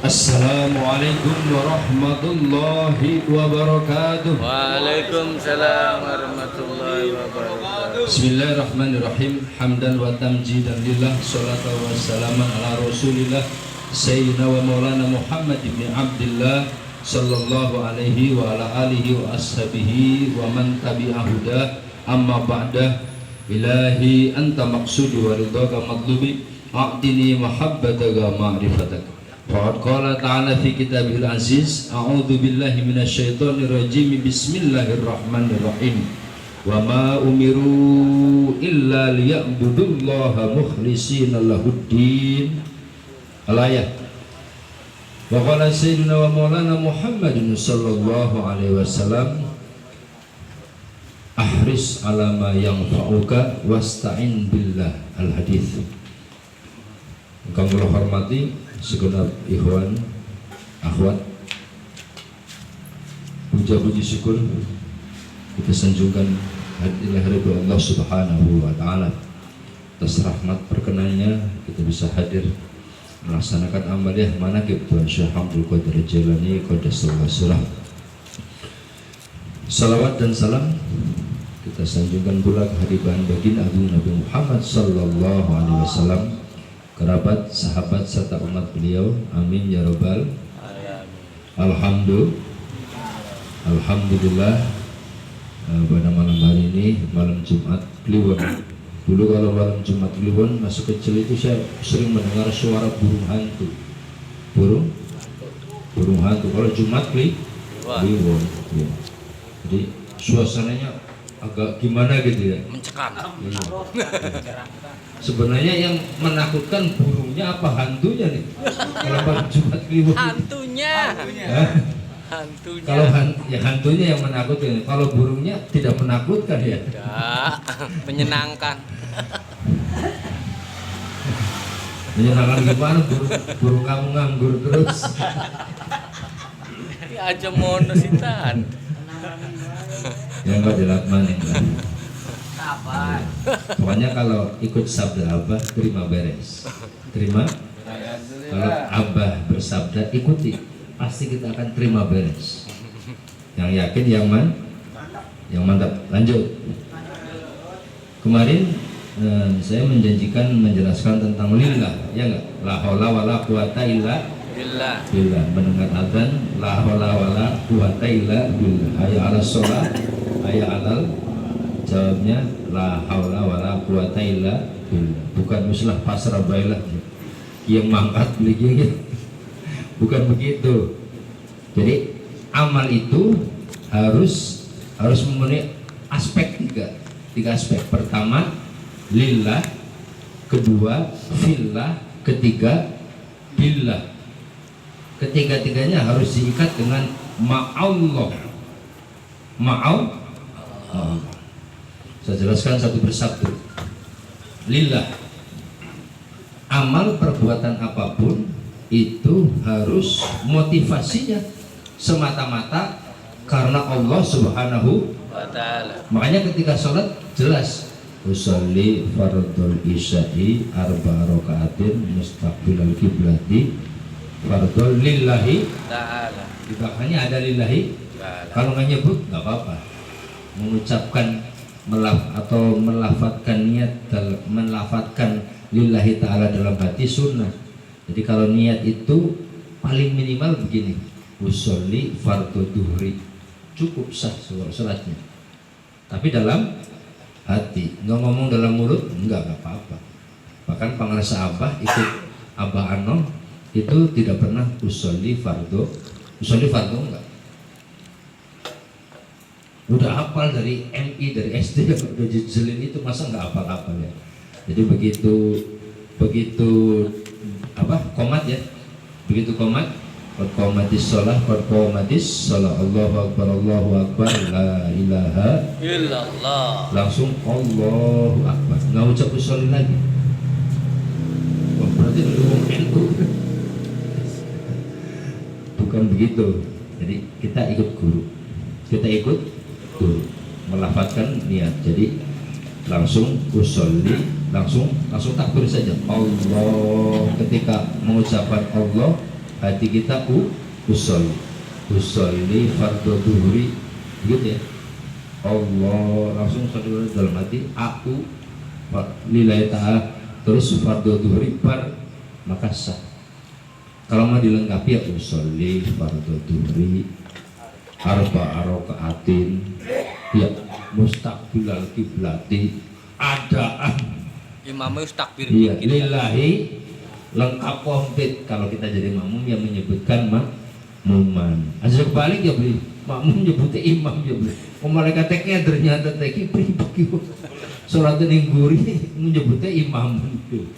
Assalamualaikum warahmatullahi wabarakatuh. Waalaikumsalam warahmatullahi wabarakatuh. Bismillahirrahmanirrahim. Hamdan wa tamjidan lillah, salatu wassalaman ala rasulillah Sayyidina wa maulana Muhammad ibn Abdillah sallallahu alaihi wa ala alihi wa ashabihi wa man tabi'ahuda. Amma ba'dah. Ilahi anta maqsudi wa ridhaka matlubi, a'tini mahabbataka ma'rifataka. Faqad qala ta'ala fi kitabihil aziz, a'udzu billahi minasyaitonir rajim, bismillahirrahmanirrahim. Wa ma umiru illa liya'budullaha mukhlishina lahuddin. Al-ayat. Wa qala sayyidina wa maulana Muhammadin sallallahu alaihi wasallam, ahris ala ma yanfa'uka wasta'in billah. Al-hadits. Kami hormati segenap ikhwan, akhwat, puja-puji syukur kita sanjungkan hadilah ridho Allah Subhanahu wa taala. Atas rahmat perkenannya kita bisa hadir melaksanakan amaliyah manaqib Tuan Syekh Abdul Qadir Jailani Qaddasallahu surah. Salawat dan salam kita sanjungkan pula kehadiran baginda Agung Nabi Muhammad sallallahu alaihi wasallam, kerabat, sahabat serta umat beliau. Amin ya robbal. Alhamdulillah. Pada malam hari ini, malam Jumat Kliwon. Dulu kalau malam Jumat Kliwon masih kecil itu saya sering mendengar suara burung hantu. Burung hantu. Kalau Jumat Kliwon, ya. Jadi suasananya agak gimana gitu ya? Mencekam. Ya. Sebenarnya yang menakutkan burungnya apa hantunya nih? Kalau malam Jumat Kliwon. Hantunya. Hantunya. Kalau hantunya yang menakutkan. Kalau burungnya tidak menakutkan ya? Tidak, menyenangkan. Menyenangkan gimana? Burung kamu nganggur terus. Ya aja mono sitan. Ya enggak dilatmanin lah. Pokoknya kalau ikut sabda Abah terima beres. Terima. Kalau Abah bersabda ikuti, pasti kita akan terima beres. Yang yakin yang mantap. Lanjut. Kemarin saya menjanjikan menjelaskan tentang lillah, ya enggak? La haula wala quwata illa billah. Mendengar azan, la haula wala quwata illa billah. Hayya 'alas shalah, hayya 'alal. Jawabnya la haula wala quwata illa billah. Bukan muslah pasrah bailah yang mangkat beli gitu. Bukan begitu. Jadi amal itu harus memenuhi aspek tiga aspek. Pertama lillah, kedua fillah, ketiga billah. Ketiga-tiganya harus diikat dengan ma'allah. Saya jelaskan satu persatu. Lillah, amal perbuatan apapun itu harus motivasinya semata-mata karena Allah Subhanahu Wa ta'ala. Makanya ketika sholat jelas usolli fardul isya'i arba'a raka'atin mustaqbilal kiblati fardul lillahi Ta'ala. di belakangnya ada lillahi Ta'ala. kalau nggak nyebut nggak apa-apa, mengucapkan atau melafatkan lillahi ta'ala dalam hati sunnah. Jadi kalau niat itu paling minimal begini, usolli fardhu duhri, cukup sah sholatnya. Tapi dalam hati, nggak ngomong dalam mulut, nggak apa-apa. Bahkan pengarsa Abah ikut Abah Anom itu tidak pernah usolli fardhu enggak. Udah hafal dari MI, dari SD, udah jejelin itu, masa nggak hafal-hafal ya. Jadi begitu komat ya, begitu komat Qad sholah Allahu akbar la ilaha Illallah. langsung Allahu akbar, nggak ucap usolli lagi. Wah, berarti ngomong NU. Bukan begitu. Jadi kita ikut guru melafazkan niat. Jadi langsung usolli, langsung takbir saja. Allah, ketika mengucapkan Allah hati kita usolli fardhu dhuhri gitu ya. Allah langsung sholli dalam hati aku lillahi ta'ala, terus fardhu dhuhri bar maka sah. Kalau mau dilengkapi ya usolli fardhu dhuhri arba'a raka'atin ya mustaqbilal kiblati adaan Imamnya takbir iya dikit. lillahi lengkap komplit. Kalau kita jadi makmum yang menyebutkan makmuman asal balik ya beli makmum nyebutnya imam ya beli malaikat ternyata teki pribadi sholat yang gurih menyebutnya imam gitu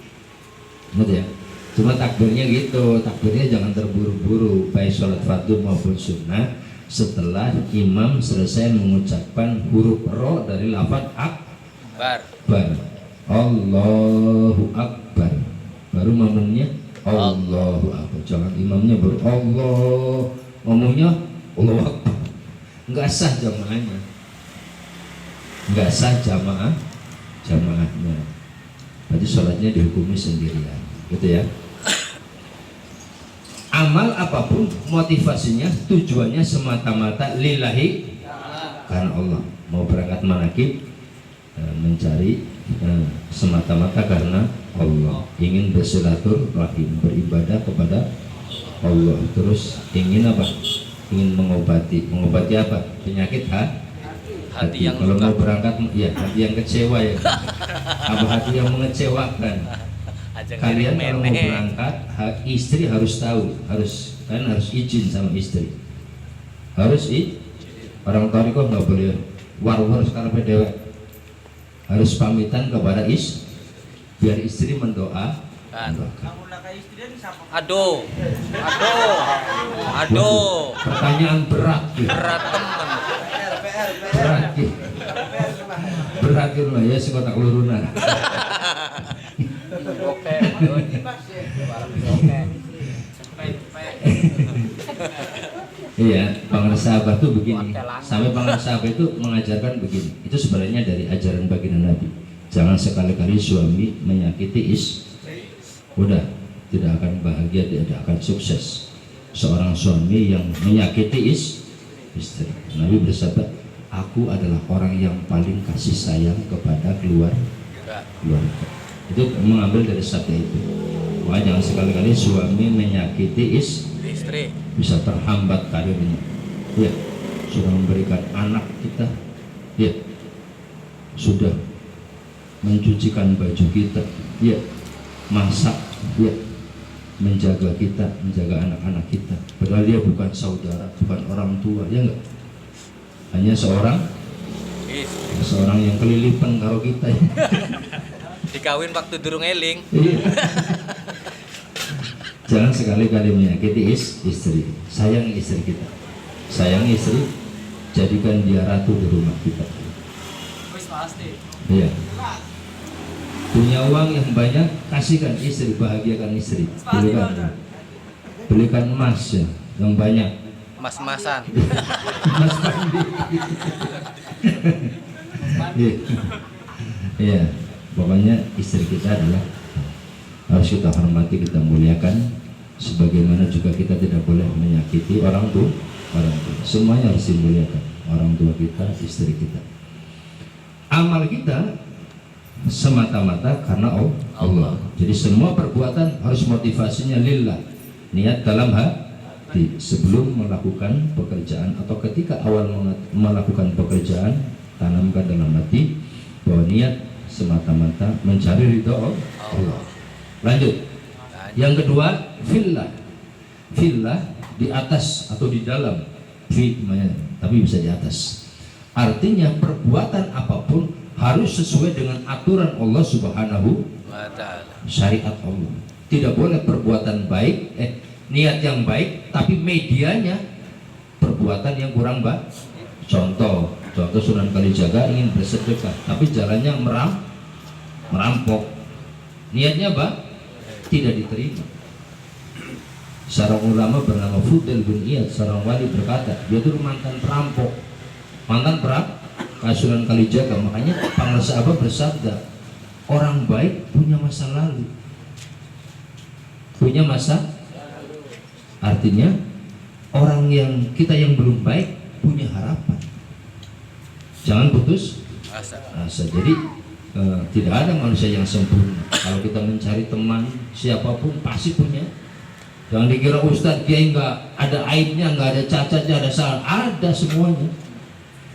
ya. Cuma takbirnya gitu, takbirnya jangan terburu-buru baik sholat fardu maupun sunnah. Setelah imam selesai mengucapkan huruf ro dari lafaz akbar, Allahu Akbar, baru makmumnya Allahu Akbar. Jangan imamnya baru Allah, makmumnya Allahu Akbar. Enggak sah jamaahnya, enggak sah jamaahnya. Berarti sholatnya dihukumi sendirian, gitu ya. Amal apapun motivasinya tujuannya semata-mata lillahi karena Allah. Mau berangkat manakib mencari semata-mata karena Allah, ingin bersilaturahim beribadah kepada Allah, terus ingin apa? Ingin mengobati apa? Penyakit hati. Yang kalau mau berangkat ya hati yang kecewa ya apa hati yang mengecewakan. Kalian kalau mau berangkat istri harus tahu, harus izin sama istri, orang tua kok nggak boleh war-war sekarang dewek, harus pamitan kepada biar istri mendoakan. Aduh Pertanyaan berat temen berat lah ya sekotak lurunan. Iya, Pangeran Sahabat tuh begini. Sampai Pangeran Sahabat itu mengajarkan begini. Itu sebenarnya dari ajaran baginda Nabi. Jangan sekali-kali suami menyakiti udah tidak akan bahagia, tidak akan sukses. Seorang suami yang menyakiti istri. Nabi bersabda, aku adalah orang yang paling kasih sayang kepada keluarga. Itu mengambil dari sabda itu. Wah, jangan sekali-kali suami menyakiti istri, bisa terhambat karirnya. Ya, sudah memberikan anak kita, ya, sudah mencucikan baju kita, ya, masak, ya, menjaga kita, menjaga anak-anak kita. Padahal dia bukan saudara, bukan orang tua, ya enggak? Hanya seorang yang kelilipan karo kita. Ya. Dikawin waktu durung eling. Jangan sekali-kali menyakiti istri. Sayang istri kita. Sayang istri, jadikan dia ratu di rumah kita. Iya. Punya uang yang banyak, kasihkan istri, bahagiakan istri. Belikan emas ya, yang banyak. Mas-masan. Mas mandi. Iya. Pokoknya istri kita adalah harus kita hormati, kita muliakan, sebagaimana juga kita tidak boleh menyakiti orang tua. Semuanya harus dimuliakan, orang tua kita, istri kita. Amal kita semata-mata karena Allah. Jadi semua perbuatan harus motivasinya lillah, niat dalam hati sebelum melakukan pekerjaan atau ketika awal melakukan pekerjaan, tanamkan dalam hati bahwa niat semata-mata mencari ridho Allah. Lanjut. Yang kedua, fillah. Fillah di atas atau di dalam. Tapi bisa di atas. Artinya perbuatan apapun harus sesuai dengan aturan Allah Subhanahu wa ta'ala. Syariat Allah. Tidak boleh perbuatan baik, niat yang baik, tapi medianya perbuatan yang kurang baik. Contoh Sunan Kalijaga ingin bersedekah, tapi jalannya merampok. Niatnya apa? Tidak diterima. Seorang ulama bernama Fudail bin Iyad, seorang wali berkata, dia itu mantan perampok, Sunan Kalijaga. Makanya Pangeran Sahabat bersabda, orang baik punya masa lalu, Artinya orang kita yang belum baik punya harapan. Jangan putus Asa. asa. Jadi tidak ada manusia yang sempurna. Kalau kita mencari teman siapapun pasti punya. Jangan dikira Ustadz dia nggak ada aibnya, nggak ada cacatnya, ada salah. Ada semuanya.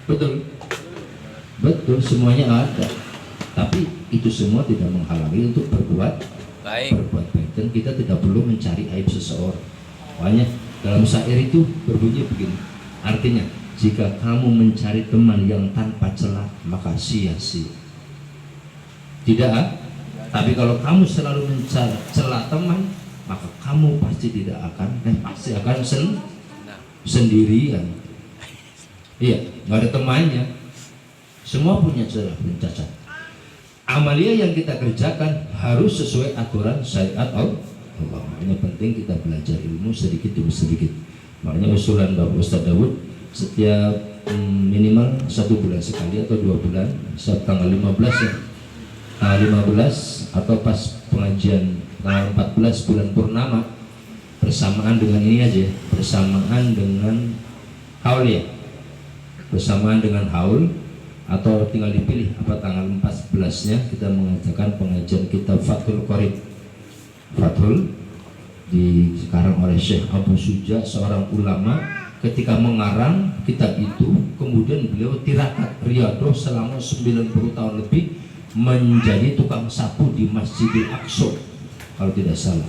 Betul. Betul, semuanya ada. Tapi itu semua tidak menghalangi untuk berbuat Baik. Dan kita tidak perlu mencari aib seseorang. Makanya dalam syair itu berbunyi begini. Artinya, jika kamu mencari teman yang tanpa celah, maka sia-sia. Tidak, tapi kalau kamu selalu mencari celah teman, maka kamu pasti akan sendirian. Iya, nggak ada temannya. Semua punya celah dan cacat. Amalia yang kita kerjakan harus sesuai aturan syariat Allah. Makanya penting kita belajar ilmu sedikit demi sedikit. Makanya usulan Bapak Ustadz Dawud setiap minimal 1 bulan sekali atau 2 bulan, setiap tanggal 15 ya, tanggal 15 atau pas pengajian tanggal 14 bulan purnama bersamaan dengan ini aja, bersamaan dengan haul ya, bersamaan dengan haul atau tinggal dipilih apa tanggal 14-nya kita mengadakan pengajian kitab Fathul Qorib. Fathul dikarang oleh Syekh Abu Suja, seorang ulama. Ketika mengarang kitab itu, kemudian beliau tirakat Riyadhah selama 90 tahun lebih menjadi tukang sapu di Masjidil Aqsa kalau tidak salah.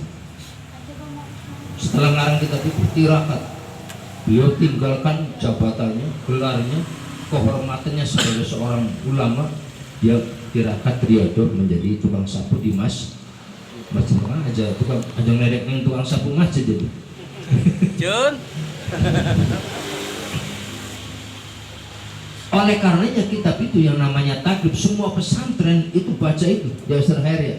Setelah ngarang kitab itu tirakat, beliau tinggalkan jabatannya, gelarnya, kehormatannya sebagai seorang ulama. Dia tirakat Riyadhah menjadi tukang sapu di masjid aja, tukang aja ngeledek yang tukang sapu masjid itu. Jun. Oleh karenanya kitab itu yang namanya takrib, semua pesantren itu baca itu. Ya Ustaz Khair ya.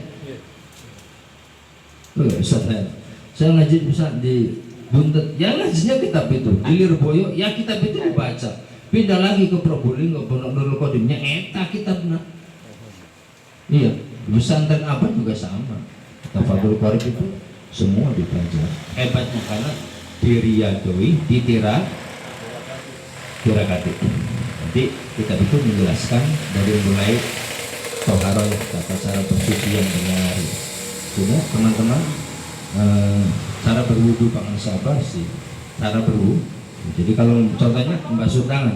Oh ya Ustaz Khair. Saya ngaji bisa di Buntet, ya ngajinya kitab itu. Di Lirboyo, ya kitab itu dibaca. Pindah lagi ke Probolinggo, Pondok Nurul Qadimnya eta kitabnya. Iya, pesantren apa juga sama. Fathul Qorib itu semua dipelajari. Hebatnya karena diriyadoi, tirakati. Nanti kitab itu menjelaskan dari mulai toharoh, tata cara bersuci yang benar. Sudah teman-teman, cara berwudu pangan sabar sih, cara berwudu. Jadi kalau contohnya membasuh tangan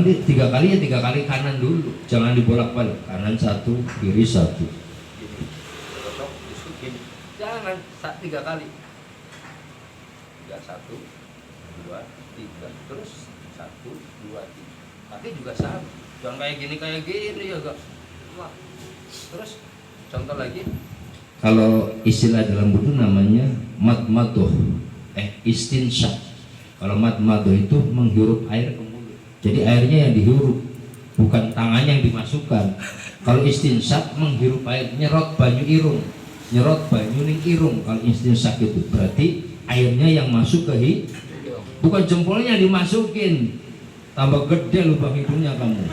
di 3 kali ya 3 kali kanan dulu, jangan dibolak-balik, kanan 1, kiri 1. Jangan 3 kali. 1, 2, 3, terus 1, 2, 3. Kaki juga sama. Jangan kayak gini ya gak. Terus contoh lagi. Kalau istilah dalam wudu namanya madmadoh, istinsyaq. Kalau madmadoh itu menghirup air ke mulut. Jadi airnya yang dihirup, bukan tangannya yang dimasukkan. Kalau istinsyaq menghirup air, nyerot banyu irung. Nyerot banyu ning irung. Kalau istinsyaq itu berarti airnya yang masuk ke hidung, bukan jempolnya dimasukin. Tambah gede lubang hidungnya kamu.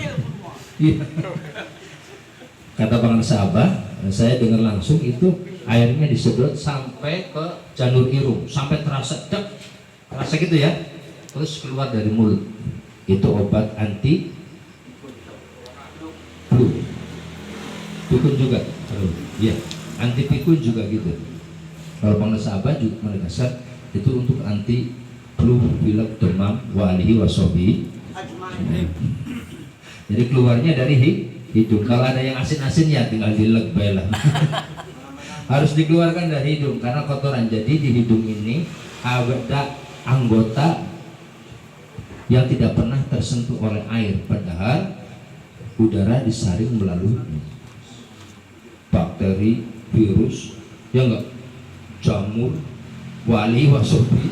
Kata Bang Sabah, saya dengar langsung itu airnya disedot sampai ke janur irung, sampai terasa gitu ya, terus keluar dari mulut. Itu obat anti flu. Pikun juga, ya, anti pikun juga gitu. Kalau Bang Sabah juga menegaskan itu untuk anti flu, pilek, demam, walihi wasobi. Jadi keluarnya dari hidung. Kalau ada yang asin-asin ya tinggal dilek bela. Harus dikeluarkan dari hidung karena kotoran. Jadi di hidung ini ada anggota yang tidak pernah tersentuh oleh air, padahal udara disaring melalui bakteri, virus, ya enggak, jamur, wali, wasobi,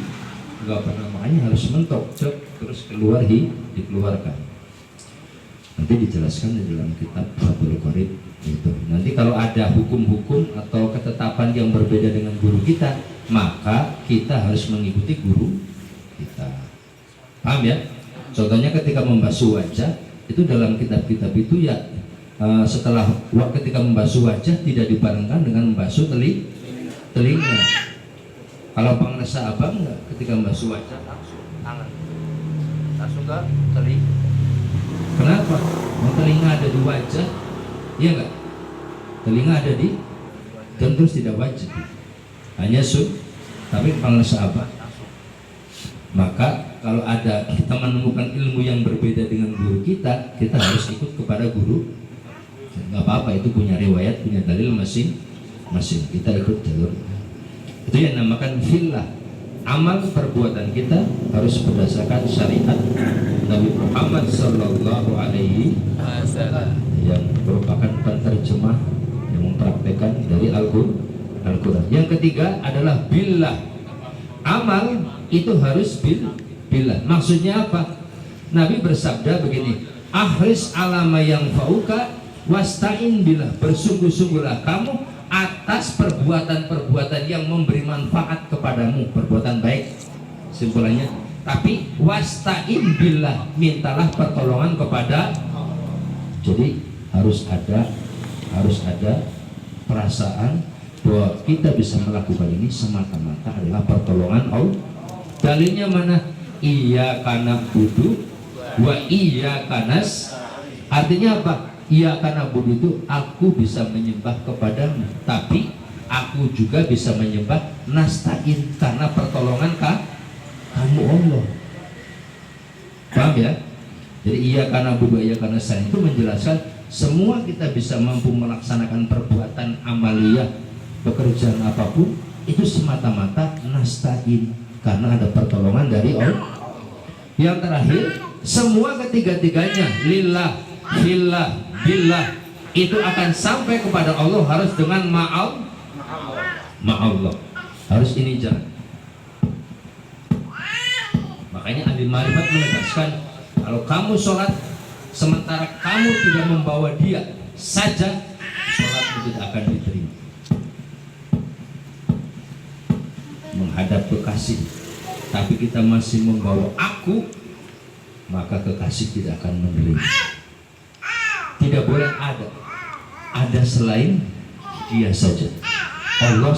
enggak pernah, makanya harus mentok, terus dikeluarkan. Nanti dijelaskan di dalam kitab Fathul Qorib itu. Nanti kalau ada hukum-hukum atau ketetapan yang berbeda dengan guru kita, maka kita harus mengikuti guru kita. Paham ya? Contohnya ketika membasuh wajah, itu dalam kitab-kitab itu ya ketika membasuh wajah tidak dibarengkan dengan membasuh telinga. Kalau pengrasa abang enggak ketika membasuh wajah langsung tangan, langsung ke telinga. Kenapa? Telinga ada di wajah, iya enggak? Telinga ada di dan terus tidak wajib, hanya tapi pengrasa abang. Maka kalau ada kita menemukan ilmu yang berbeda dengan guru kita harus ikut kepada guru. Nggak apa-apa, itu punya riwayat, punya dalil masing-masing. Kita ikut jalur. Itu yang namakan fillah. Amal perbuatan kita harus berdasarkan syariat Nabi Muhammad Sallallahu Alaihi Wasallam yang merupakan penerjemah yang mempraktekkan dari Al-Quran. Yang ketiga adalah billah. Amal itu harus billah. Maksudnya apa? Nabi bersabda begini, ahris alama yang fauka wasta'in billah, bersungguh-sungguhlah kamu atas perbuatan-perbuatan yang memberi manfaat kepadamu, perbuatan baik simpulannya. Tapi wasta'in billah, mintalah pertolongan kepada. Jadi harus ada perasaan bahwa kita bisa melakukan ini semata-mata adalah pertolongan Allah. Dalilnya mana? Iya kana budu wa iya kanas. Artinya apa? Iya karena budu itu aku bisa menyembah kepadamu, tapi aku juga bisa menyembah nasta'in karena pertolongan kamu Allah. Paham ya? Jadi iya karena budu iya karena nasta'in itu menjelaskan semua kita bisa mampu melaksanakan perbuatan amaliyah, pekerjaan apapun itu semata-mata nasta'in karena ada pertolongan dari Allah. Yang terakhir, semua ketiga-tiganya lillah, fillah, billah itu akan sampai kepada Allah harus dengan ma'allah. Harus ini jalan. Makanya ahli marifat menegaskan kalau kamu sholat sementara kamu tidak membawa dia saja, sholatmu tidak akan diterima. Menghadap kekasih tapi kita masih membawa aku, maka kekasih tidak akan menerima. Tidak boleh ada selain dia saja, Allah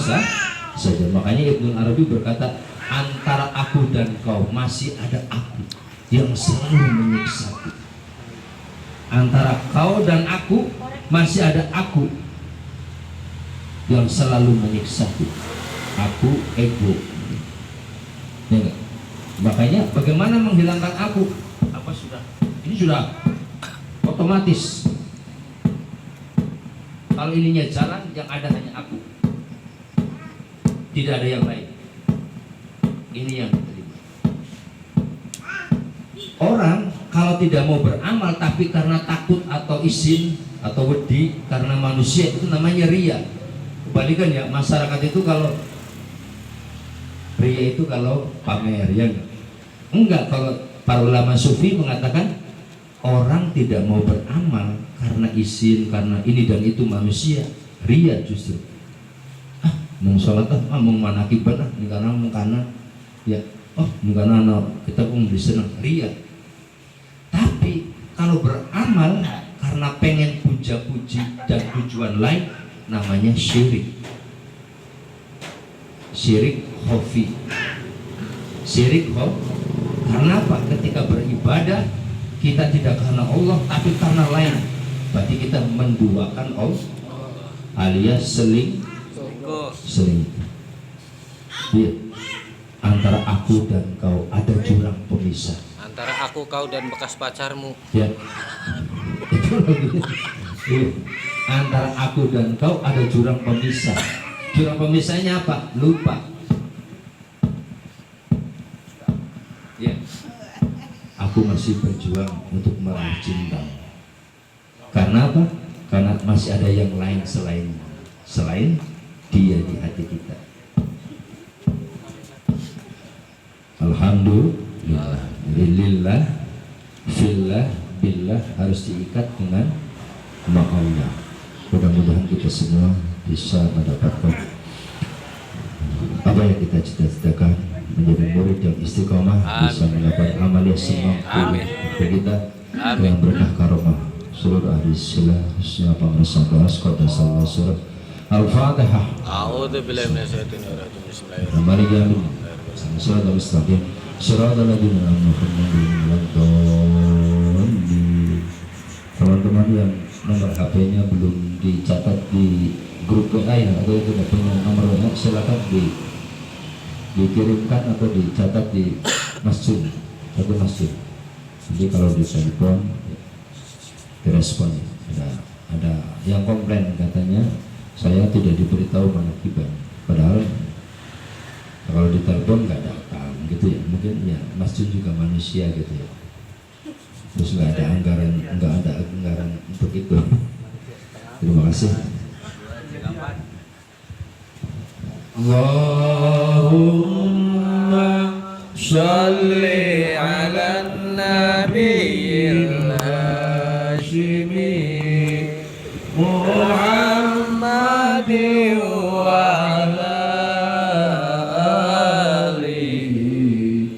saja. Makanya Ibnu Arabi berkata, antara aku dan kau masih ada aku yang selalu menyiksaku. Antara kau dan aku masih ada aku yang selalu menyiksaku. Aku ego. Ya enggak? Makanya bagaimana menghilangkan aku? Apa sudah? Ini sudah otomatis. Kalau ininya jalan, yang ada hanya aku, tidak ada yang lain. Ini yang diterima. Orang kalau tidak mau beramal tapi karena takut atau izin atau wedi karena manusia, itu namanya riya. Kebalikan ya, masyarakat itu kalau riya itu kalau pamer, ya enggak. Kalau para ulama sufi mengatakan orang tidak mau beramal karena izin, karena ini dan itu manusia, riya justru. Mau sholat mau manaki benar, karena ya, karena kita pun bisa riya. Tapi kalau beramal karena pengen puja-puji dan tujuan lain, namanya syirik. Syirik khofi. Syirik khofi. Karena apa? Ketika beribadah kita tidak karena Allah tapi karena lain, berarti kita menduakan Allah, alias seling. Ya. Antara aku dan kau ada jurang pemisah. Antara aku, kau dan bekas pacarmu. Ya. Itu lagi. Ya. Antara aku dan kau ada jurang pemisah. Jurang pemisahnya apa? Lupa. Ya. Aku masih berjuang untuk meraih cinta. Karena apa? Karena masih ada yang lain selain dia di hati kita. Alhamdulillah. Lillah, fillah, billah harus diikat dengan ma'allah. Mudah-mudahan kita semua bisa mendapatkan apa yang kita cita-citakan, menjadi murid yang istiqomah, bisa melakukan amal yang semampu kita dengan berkah karomah seluruh ahli silah siapa merasa bahas kota salah surah Al-Fatihah. A'udzu billahi minasyaitonir rajim. Bismillahirrahmanirrahim. Mari amin. Shiratal mustaqim. Shiratal ladzina an'amta alaihim. Teman-teman yang nomor HP-nya belum dicatat di grup WA ya, atau itu tidak punya nomor WA, silakan dikirimkan atau dicatat di masjid, satu masjid. Jadi kalau di telepon direspon. Ada yang komplain katanya saya tidak diberitahu mengakibat, padahal kalau di telepon nggak datang gitu ya, mungkin ya masjid juga manusia gitu ya, terus nggak ada anggaran untuk itu. Terima kasih. Allahumma sholli ala nabiyil hashimi Muhammadin wa ala alihi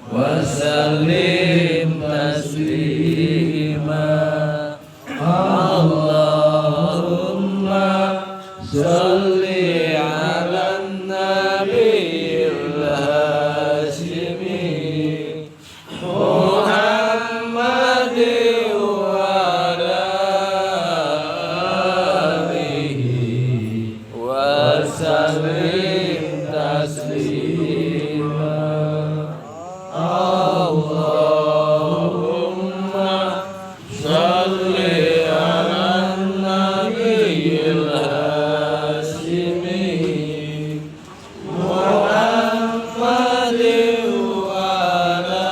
wa sallim taslima. Allahumma sholli ala nabiyil hashimi Muhammadin wa ala alihi wa sallim taslima. Allahumma sholli ala nabiyil hashimi Muhammadin wa ala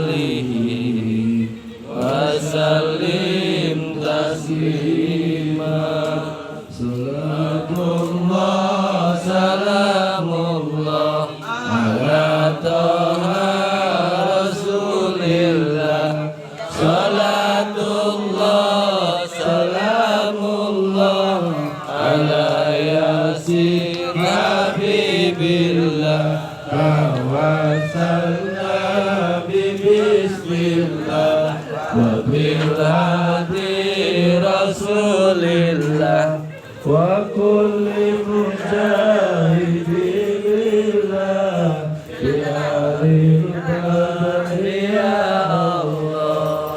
alihi wa sallim taslima. Salatullah salamullah ala taha rasulillah. Salatullah salamullah ala yasin habibillah. Tawassalna bismillah wa bil hadi rasulillah wa kulli mujahid